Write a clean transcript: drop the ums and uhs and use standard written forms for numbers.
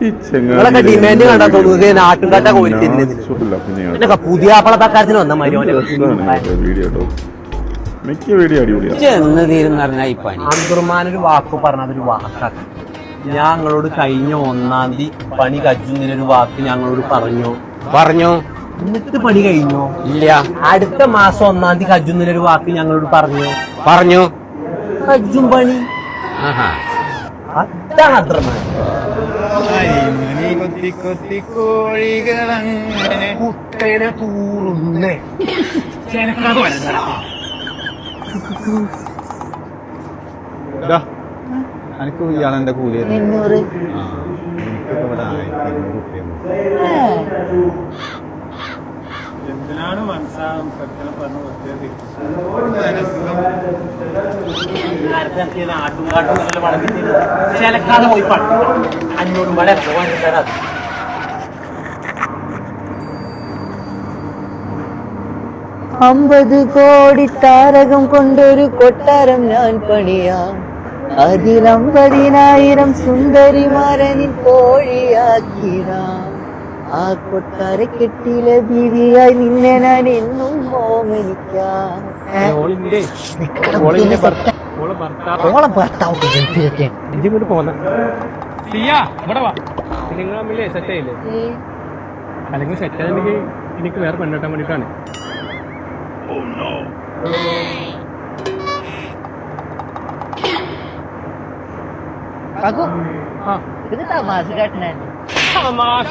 നിങ്ങളൊക്കെ ഡിമാൻഡ് കണ്ടാ തോന്നുന്നത് നാട്ടുകാട്ട കോരിത്തിരുന്നതിന് പുതിയ ആപ്പളത്തക്കാരത്തിന് വന്ന അബ്ദുറഹ്മാനൊരു വാക്ക് പറഞ്ഞതൊരു വാക്കാണ്. ഞങ്ങളോട് കഴിഞ്ഞ 1-ാം തീയതി പണി കജ്ജുന്നൊരു വാക്ക് ഞങ്ങളോട് പറഞ്ഞു എന്നിട്ട് പണി കഴിഞ്ഞോ? ഇല്ല. അടുത്ത മാസം 1-ാം തീയതി കജ്ജുന്നൊരു വാക്ക് ഞങ്ങളോട് പറഞ്ഞു കജ്ജും പണി. അതാണ് അബ്ദുറഹ്മാൻ. കുട്ടനെ കൂറുന്നേ എനിക്ക് ഇയാളെന്റെ കൂലി 800. എന്തിനാണ് മനസ്സാകും ചിലക്കാതെ പോയി 500 വരെ പോകാൻ. 50 കോടി താരകം കൊണ്ടൊരു കൊട്ടാരം ഞാൻ പണിയാം. അതിൽ 50,000 സുന്ദരിമാരെ കോഴിയാക്കിടാം. ആ കൊട്ടാരക്കെട്ടിലെ ബീവിയായി നിന്നെ ഞാൻ എന്നും ഓമനിക്കാം. നിങ്ങൾ തമ്മിൽ സെറ്റ് ആയില്ലേ? അല്ലെങ്കിൽ സെറ്റ് ആണെങ്കിൽ എനിക്ക് വേറെ പെണ്ണെട്ടാൻ വേണ്ടിട്ടാണ്. ഇത് തമാശ കേട്ടനാണ്. തമാശ